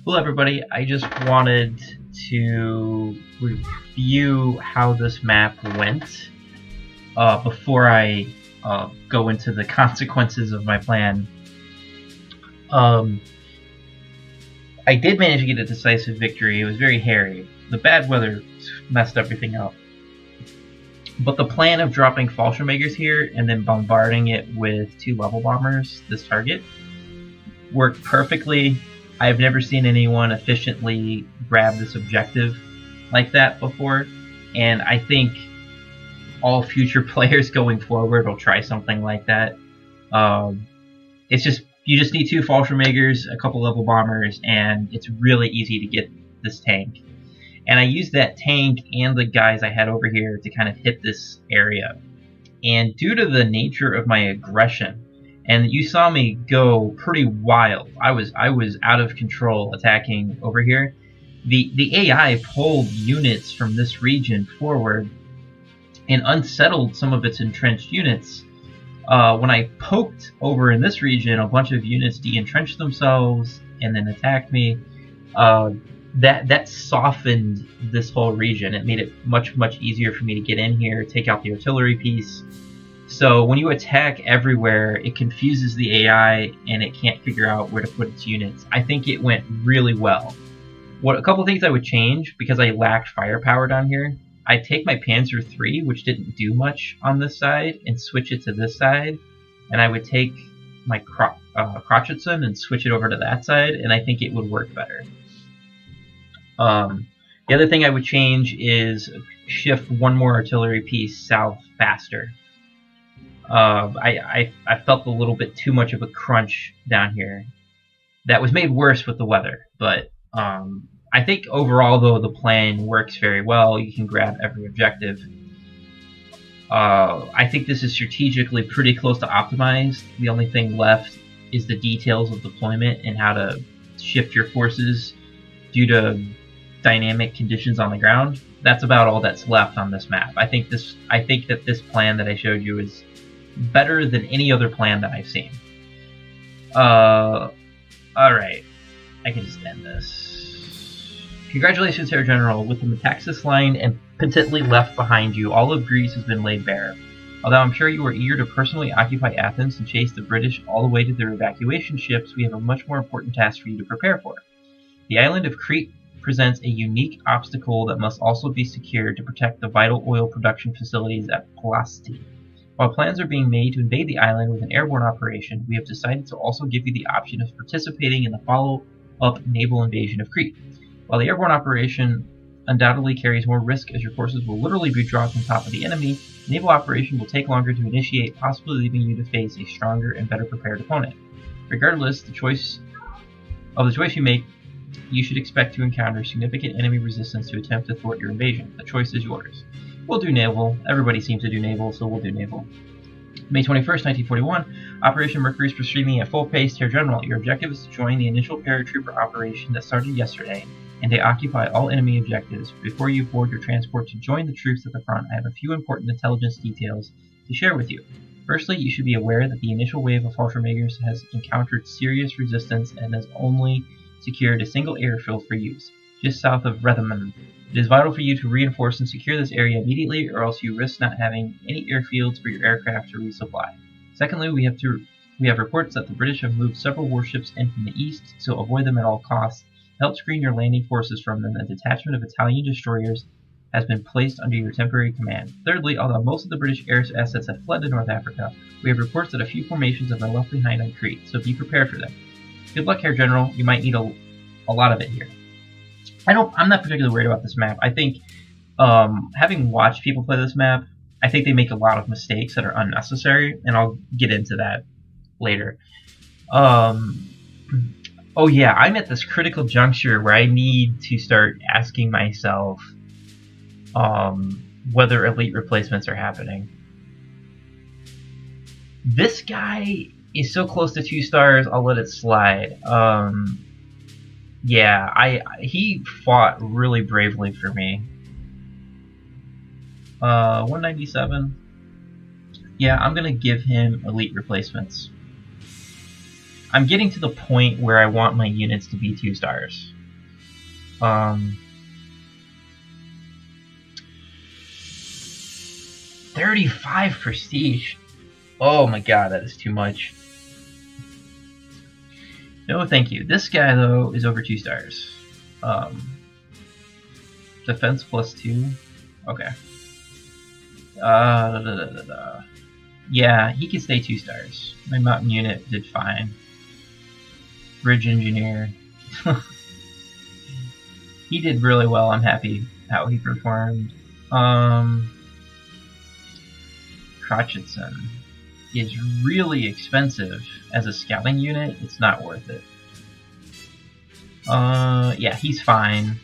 Hello, everybody. I just wanted to review how this map went before I go into the consequences of my plan. I did manage to get a decisive victory. It was very hairy. The bad weather messed everything up. But the plan of dropping Fallschirmjägers here and then bombarding it with 2 level bombers, this target, worked perfectly. I've never seen anyone efficiently grab this objective like that before, and I think all future players going forward will try something like that. You just need 2 Fallschirmjägers, a couple level bombers, and it's really easy to get this tank. And I used that tank and the guys I had over here to kind of hit this area. And due to the nature of my aggression, and you saw me go pretty wild, I was out of control attacking over here. The AI pulled units from this region forward and unsettled some of its entrenched units. When I poked over in this region, a bunch of units de-entrenched themselves and then attacked me. That softened this whole region. It made it much easier for me to get in here, take out the artillery piece. So when you attack everywhere, it confuses the AI and it can't figure out where to put its units. I think it went really well. A couple things I would change, because I lacked firepower down here. I'd take my Panzer III, which didn't do much on this side, and switch it to this side. And I would take my Crotchetson and switch it over to that side, and I think it would work better. The other thing I would change is shift 1 more artillery piece south faster. I felt a little bit too much of a crunch down here. That was made worse with the weather, but I think overall, though, the plan works very well. You can grab every objective. I think this is strategically pretty close to optimized. The only thing left is the details of deployment and how to shift your forces due to dynamic conditions on the ground. That's about all that's left on this map. I think that this plan that I showed you is better than any other plan that I've seen. Alright. I can just end this. Congratulations, Herr General. With the Metaxas line impotently left behind you, all of Greece has been laid bare. Although I'm sure you are eager to personally occupy Athens and chase the British all the way to their evacuation ships, we have a much more important task for you to prepare for. The island of Crete presents a unique obstacle that must also be secured to protect the vital oil production facilities at Pelasti. While plans are being made to invade the island with an airborne operation, we have decided to also give you the option of participating in the follow-up naval invasion of Crete. While the airborne operation undoubtedly carries more risk as your forces will literally be dropped on top of the enemy, the naval operation will take longer to initiate, possibly leaving you to face a stronger and better prepared opponent. Regardless, the choice you make, you should expect to encounter significant enemy resistance to attempt to thwart your invasion. The choice is yours. We'll do naval. Everybody seems to do naval, so we'll do naval. May 21st, 1941. Operation Mercury is proceeding at full pace. Herr General, your objective is to join the initial paratrooper operation that started yesterday, and to occupy all enemy objectives. Before you board your transport to join the troops at the front, I have a few important intelligence details to share with you. Firstly, you should be aware that the initial wave of Fallschirmjägers has encountered serious resistance and has only secured a single airfield for use, just south of Rethymnon. It is vital for you to reinforce and secure this area immediately, or else you risk not having any airfields for your aircraft to resupply. Secondly, we have reports that the British have moved several warships in from the east, so avoid them at all costs. Help screen your landing forces from them. A detachment of Italian destroyers has been placed under your temporary command. Thirdly, although most of the British air assets have fled to North Africa, we have reports that a few formations have been left behind on Crete, so be prepared for them. Good luck, Herr General. You might need a lot of it here. I'm not particularly worried about this map. I think, having watched people play this map, I think they make a lot of mistakes that are unnecessary, and I'll get into that later. Oh yeah, I'm at this critical juncture where I need to start asking myself whether elite replacements are happening. This guy is so close to 2 stars, I'll let it slide. Yeah, he fought really bravely for me. 197. Yeah, I'm gonna give him elite replacements. I'm getting to the point where I want my units to be 2 stars. 35 prestige. Oh my god, that is too much. No, thank you. This guy, though, is over 2 stars. Defense +2. Okay. Yeah, he can stay 2 stars. My mountain unit did fine. Bridge engineer. He did really well. I'm happy how he performed. Crotchetson is really expensive as a scouting unit. It's not worth it. Yeah, he's fine.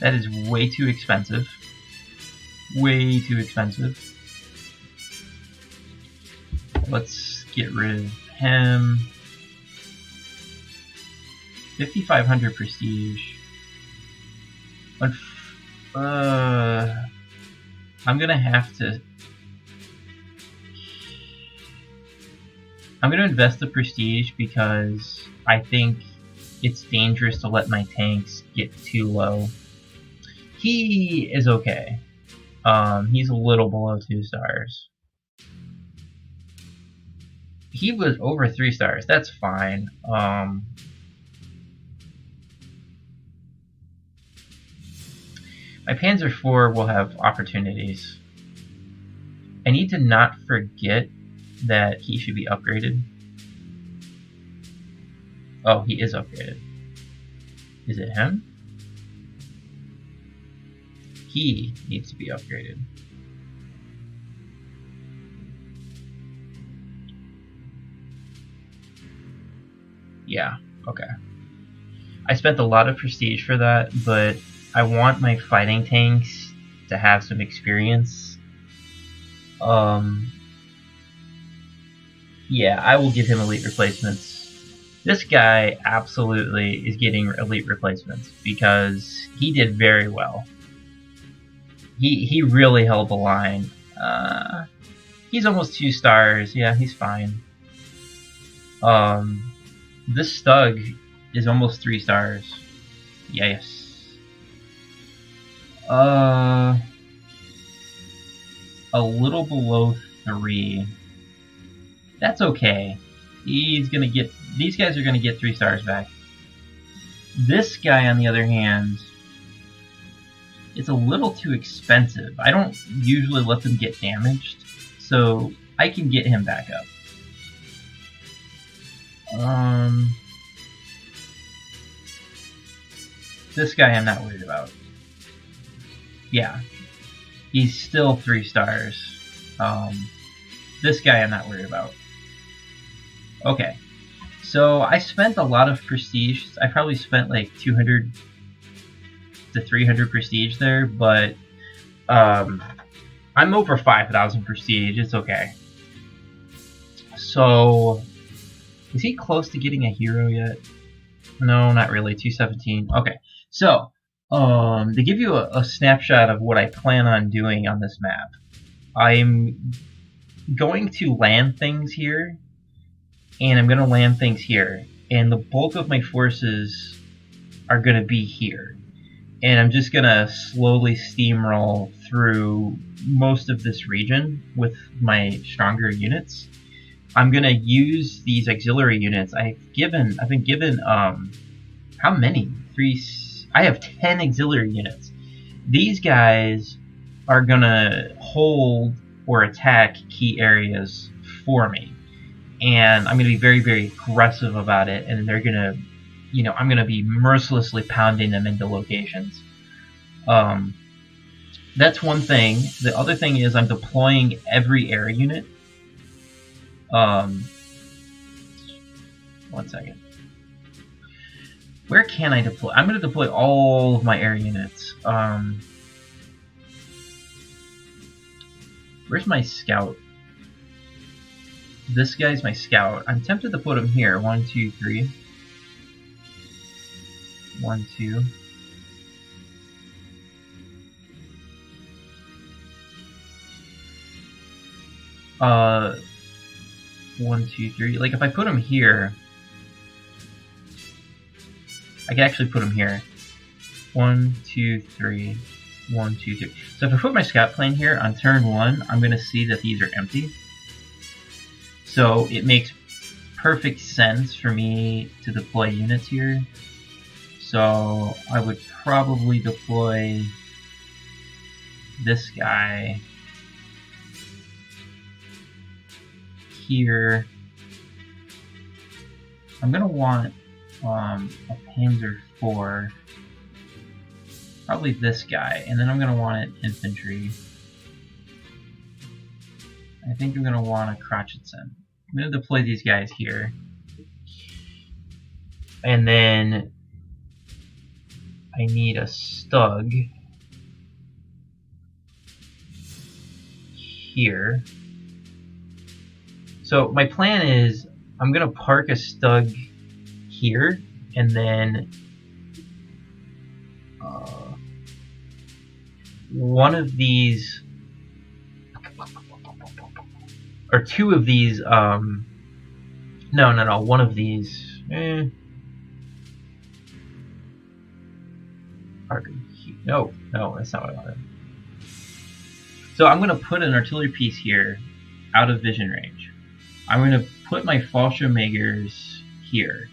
That is way too expensive. Way too expensive. Let's get rid of him. 5,500 prestige. I'm gonna have to. I'm gonna invest the prestige because I think it's dangerous to let my tanks get too low. He is okay. He's a little below 2 stars. He was over 3 stars. That's fine. My Panzer IV will have opportunities. I need to not forget that he should be upgraded. Oh, he is upgraded. Is it him? He needs to be upgraded. Yeah, okay. I spent a lot of prestige for that, but I want my fighting tanks to have some experience. Yeah, I will give him elite replacements. This guy absolutely is getting elite replacements because he did very well. He really held the line. He's almost 2 stars. Yeah, he's fine. This Stug is almost 3 stars. Yes. A little below 3. That's okay. He's gonna get. These guys are gonna get 3 stars back. This guy, on the other hand, it's a little too expensive. I don't usually let them get damaged, so I can get him back up. This guy I'm not worried about. Yeah, he's still 3 stars. This guy I'm not worried about. Okay, so I spent a lot of prestige. I probably spent like 200 to 300 prestige there, but I'm over 5,000 prestige. It's okay. So, is he close to getting a hero yet? No, not really. 217. Okay, so to give you a snapshot of what I plan on doing on this map, I'm going to land things here, and I'm going to land things here, and the bulk of my forces are going to be here. And I'm just going to slowly steamroll through most of this region with my stronger units. I'm going to use these auxiliary units. I've been given, how many? I have 10 auxiliary units. These guys are going to hold or attack key areas for me. And I'm going to be very, very aggressive about it. And they're going to, I'm going to be mercilessly pounding them into locations. That's one thing. The other thing is I'm deploying every air unit. 1 second. Where can I deploy? I'm going to deploy all of my air units. Where's my scout? This guy's my scout. I'm tempted to put him here. 1, 2, 3. 1, 2. 1, 2, 3. Like if I put them here, I can actually put them here. 1, 2, 3. 1, 2, 3. So if I put my scout plane here on turn 1, I'm going to see that these are empty. So it makes perfect sense for me to deploy units here. So I would probably deploy this guy here. I'm going to want a Panzer IV. Probably this guy, and then I'm going to want an infantry. I think I'm going to want a Crotchetson. I'm going to deploy these guys here. And then I need a Stug here. So my plan is I'm going to park a Stug here, and then one of these, or two of these, one of these, no, that's not what I wanted. So I'm going to put an artillery piece here, out of vision range. I'm going to put my Fallschirmjägers here.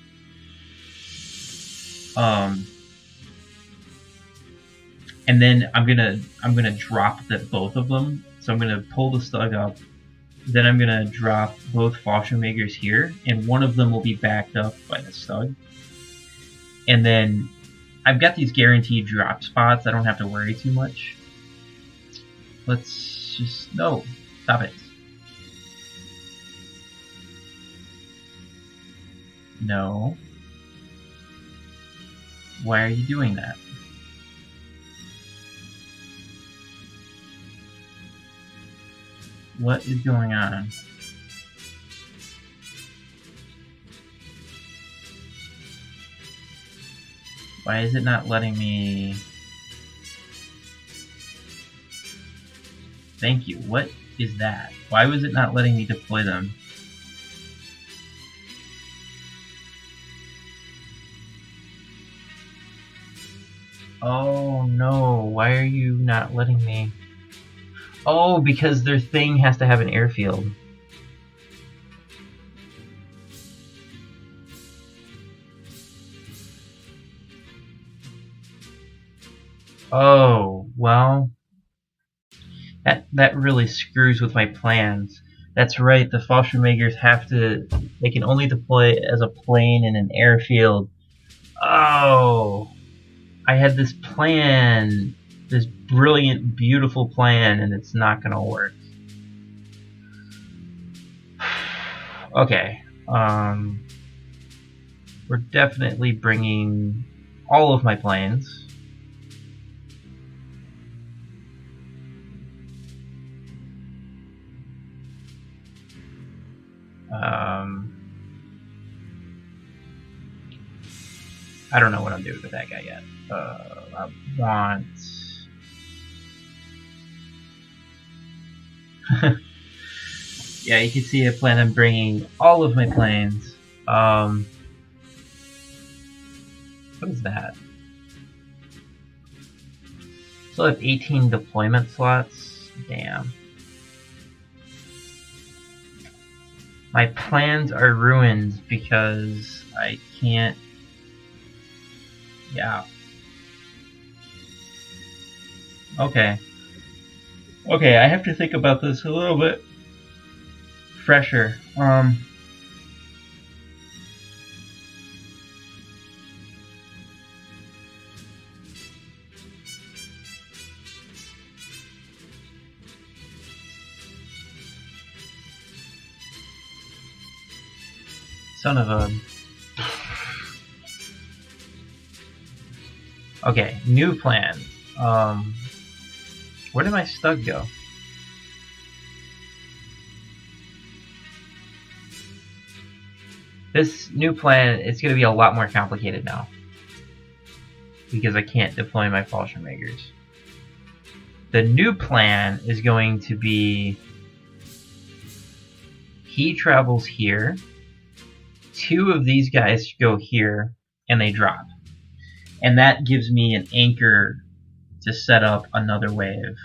And then I'm gonna drop both of them. So I'm gonna pull the Stug up. Then I'm gonna drop both Fallschirmjägers here, and one of them will be backed up by the Stug. And then I've got these guaranteed drop spots. I don't have to worry too much. Let's just stop it. No. Why are you doing that? What is going on? Why is it not letting me? Thank you. What is that? Why was it not letting me deploy them? Oh no, why are you not letting me? Oh, because their thing has to have an airfield. Oh, well, that really screws with my plans. That's right, the Fallschirmjägers they can only deploy as a plane in an airfield. Oh, I had this plan, this brilliant, beautiful plan, and it's not gonna work. Okay, we're definitely bringing all of my planes. I don't know what I'm doing with that guy yet. I want... yeah, you can see I plan on bringing all of my planes. What is that? Still have 18 deployment slots? Damn. My plans are ruined because I can't... Yeah. Okay. Okay, I have to think about this a little bit fresher. Son of a... Okay, new plan. Where did my Stug go? This new plan, it's going to be a lot more complicated now. Because I can't deploy my Fallschirmjägers. The new plan is going to be He travels here. 2 of these guys go here, and they drop. And that gives me an anchor to set up another wave.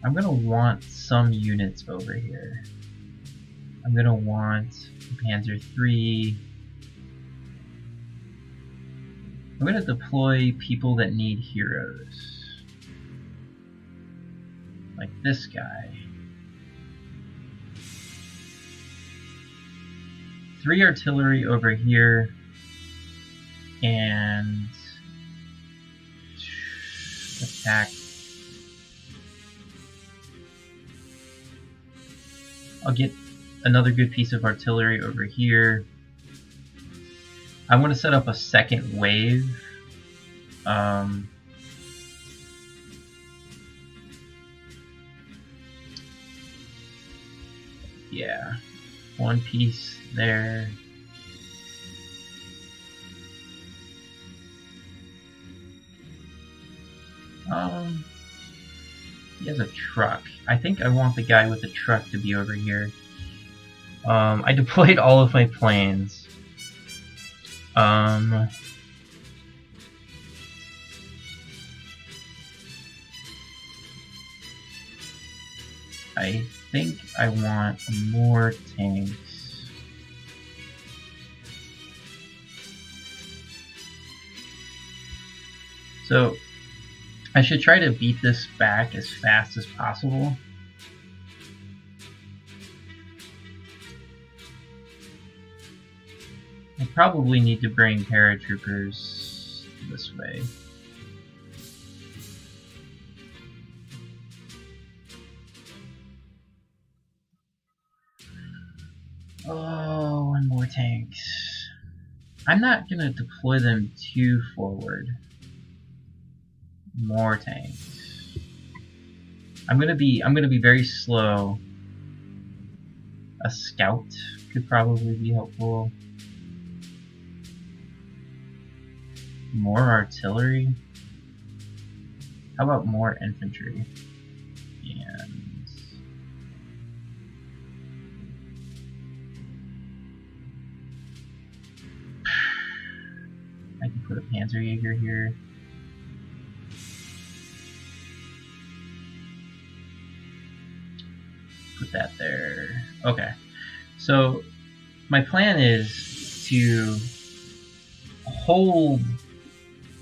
I'm gonna want some units over here. I'm gonna want Panzer 3. I'm gonna deploy people that need heroes. Like this guy. 3 artillery over here. And attack. I'll get another good piece of artillery over here. I'm going to set up a second wave. Yeah, 1 piece there. He has a truck. I think I want the guy with the truck to be over here. I deployed all of my planes. I think I want more tanks. So I should try to beat this back as fast as possible. I probably need to bring paratroopers this way. Oh, and more tanks. I'm not gonna deploy them too forward. More tanks. I'm gonna be very slow. A scout could probably be helpful. More artillery. How about more infantry? And I can put a Panzerjäger here. Put that there. Okay. So my plan is to hold.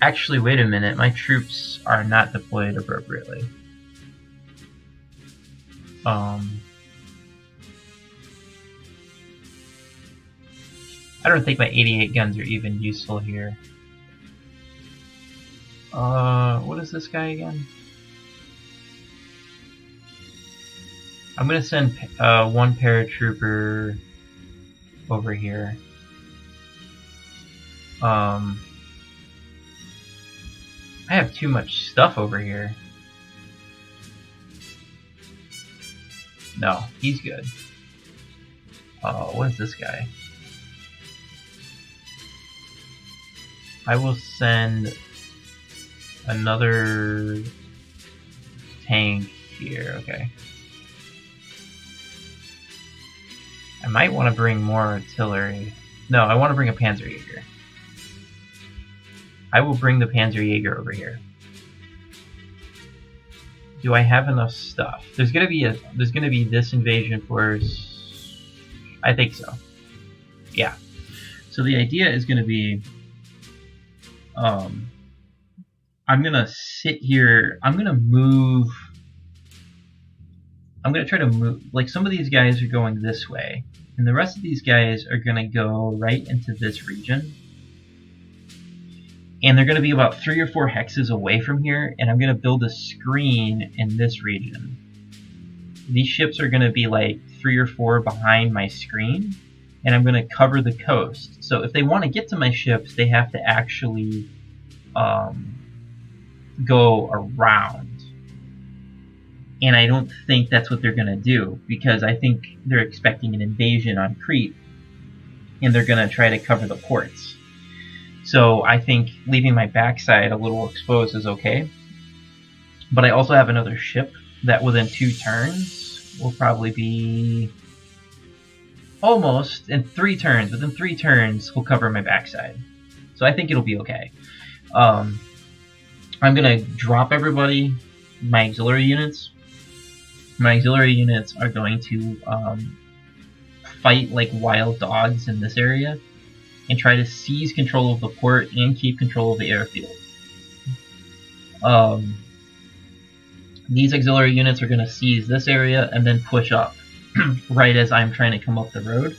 Actually, wait a minute. My troops are not deployed appropriately. I don't think my 88 guns are even useful here. What is this guy again? I'm gonna send 1 paratrooper over here. I have too much stuff over here. No, he's good. What is this guy? I will send another tank here, okay. I might want to bring more artillery. No, I want to bring a Panzerjäger. I will bring the Panzerjäger over here. Do I have enough stuff? There's gonna be this invasion force. I think so. Yeah. So the idea is gonna be I'm gonna sit here. I'm gonna try to move. Like, some of these guys are going this way, and the rest of these guys are gonna go right into this region. And they're gonna be about 3 or 4 hexes away from here, and I'm gonna build a screen in this region. These ships are gonna be like 3 or 4 behind my screen, and I'm gonna cover the coast. So if they want to get to my ships, they have to actually go around. And I don't think that's what they're going to do, because I think they're expecting an invasion on Crete, and they're going to try to cover the ports. So I think leaving my backside a little exposed is okay. But I also have another ship that within 2 turns will probably be almost in 3 turns. Within 3 turns, will cover my backside. So I think it'll be okay. I'm going to drop everybody, my auxiliary units. My auxiliary units are going to fight like wild dogs in this area and try to seize control of the port and keep control of the airfield. These auxiliary units are going to seize this area and then push up right as I'm trying to come up the road,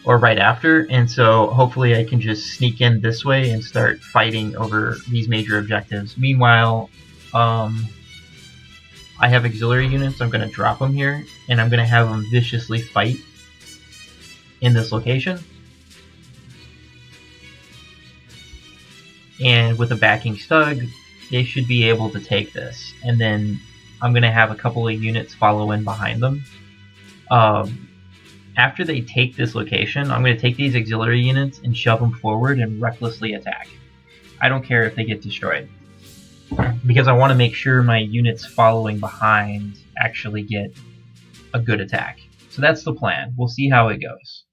or right after, and so hopefully I can just sneak in this way and start fighting over these major objectives. Meanwhile, I have auxiliary units. I'm going to drop them here, and I'm going to have them viciously fight in this location. And with a backing Stug, they should be able to take this. And then I'm going to have a couple of units follow in behind them. After they take this location, I'm going to take these auxiliary units and shove them forward and recklessly attack. I don't care if they get destroyed, because I want to make sure my units following behind actually get a good attack. So that's the plan. We'll see how it goes.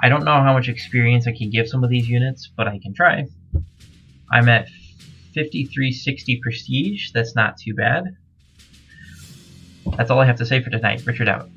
I don't know how much experience I can give some of these units, but I can try. I'm at 5360 prestige. That's not too bad. That's all I have to say for tonight. Richard out.